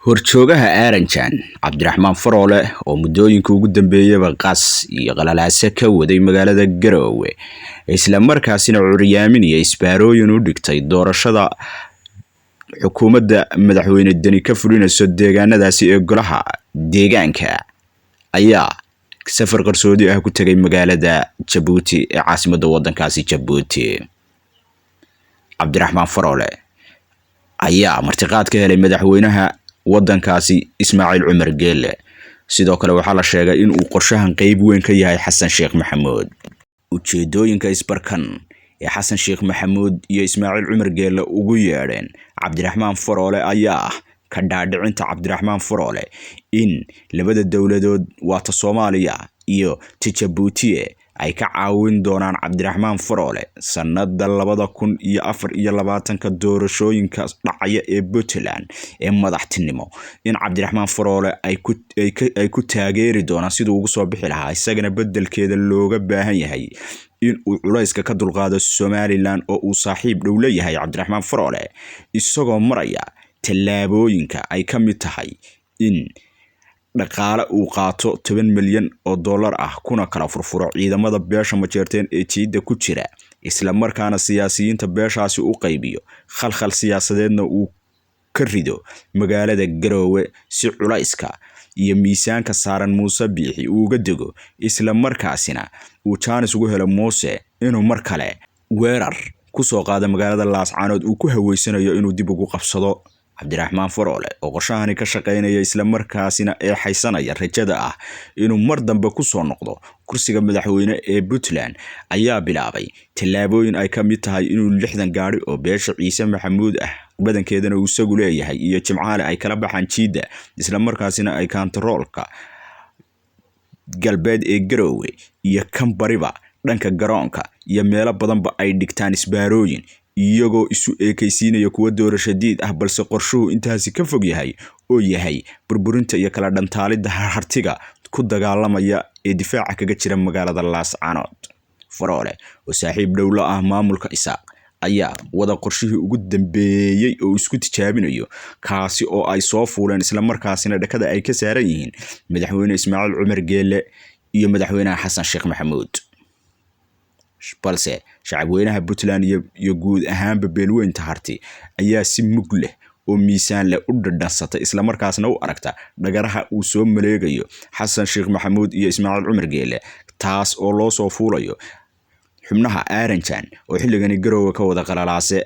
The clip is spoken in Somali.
horjoogaha Aaranjan Cabdiraxmaan Faroole oo muddooyinka ugu dambeeyay qas iyo qalalaase ka waday magaalada Garowe isla markaasina curyaaminaya isbaarooyin u dhigtay doorashada xukuumadda madaxweyne Dani ka fulinayso deegaanadaasi ee golaha deegaanka ayaa safar qarsoodi ah ku tagay magaalada Djibouti ee caasimadda waddankaasi Djibouti. Cabdiraxmaan Faroole ayaa martiqaad ka helay madaxweynaha waddankaasi Ismaaciil Cumar Geelle. sidoo kale waxaa la sheegay in uu qorshahan qayb weyn ka yahay Xasan Sheekh Maxamuud. ujeedooyinka isbarkan ee Xasan Sheekh Maxamuud iyo Ismaaciil Cumar Geelle ugu yeedheen Cabdiraxmaan Faroole ayaa ka dhaadhicinta Cabdiraxmaan Faroole in labada dawladood waata Soomaaliya iyo Djibouti ay ka caawin doonaan Cabdiraxmaan Faroole sanadda 2024 doorashooyinka dhacaya ee Puntland ee madaxtinimo in Cabdiraxmaan Faroole ay ku taageeri doonaan sidoo ugu soo bixi lahaa isagana bedelkeeda looga baahan yahay in uu culayska ka dulqaado Somaliland oo uu saaxiib dhow leeyahay Cabdiraxmaan Faroole isagoo maraya tallaabooyinka ay ka mid tahay in dhaqaale uu qaato $10 milyan kuna kala furfuro ciidamada beesha majeerteen ee jiida ku jira isla markaana siyaasiyiinta beeshaasi u qaybiyo khalkhal siyaasadeedna uu ka rido magaalada Garowe si culayska iyo miisaanka saaran Muuse Biixi uu uga dego isla markaasina uu chance ugu helo Muuse inuu mar kale weerar ku soo qaado magaalada Laascaanood uu ku haweysanayo inuu dib ugu qabsado. Cabdiraxmaan Faroole oo qorshahani ka shaqeynaya isla markaasina ee xaysanaya rajada ah inuu mar dambe ku soo noqdo kursiga madaxweyne ee Puntland ayaa bilaabay tallaabooyin ay ka mid tahay inuu 60 gaari oo beesha Ciise Maxamuud ah badankeedana uu isagu leeyahay iyo Jimcaale ay kala baxaan jiida isla markaasina ay kantaroolka galbeed ee Garowe iyo Kambariba dhanka garoonka iyo meelo badanba ay dhigtaan isbaarooyin iyagoo isu eekaysiinaya kuwa doorashadiid ah balse qorshuhu intaasi ka fog yahay oo yahay burburinta iyo kala dhantaalida hartiga ku dagaalamaya ee difaaca kaga jira magaalada Laascaanood. Faroole oo saaxiib dhow la ah maamulka Isaaq ayaa wada qorshihii ugu dambeeyay oo isku tijaabinayo kaasi oo ay soo fuuleen isla markaasina dhakada ay ka saaran yihiin madaxweyne Ismaaciil Cumar Geelle iyo madaxweynaha Xasan Sheekh Maxamuud. balse shacabweynaha Puntland iyo guud ahaanba beelweynta harti ayaa si mug leh oo miisaan leh u dhadhansatay isla markaasna u aragta dhagaraha uu soo maleegayo Xasan Sheekh Maxamuud iyo Ismaaciil Cumar Geelle taas oo loo soo fuulayo xubnaha Aaranjan oo xilligani Garowe ka wada qalalaase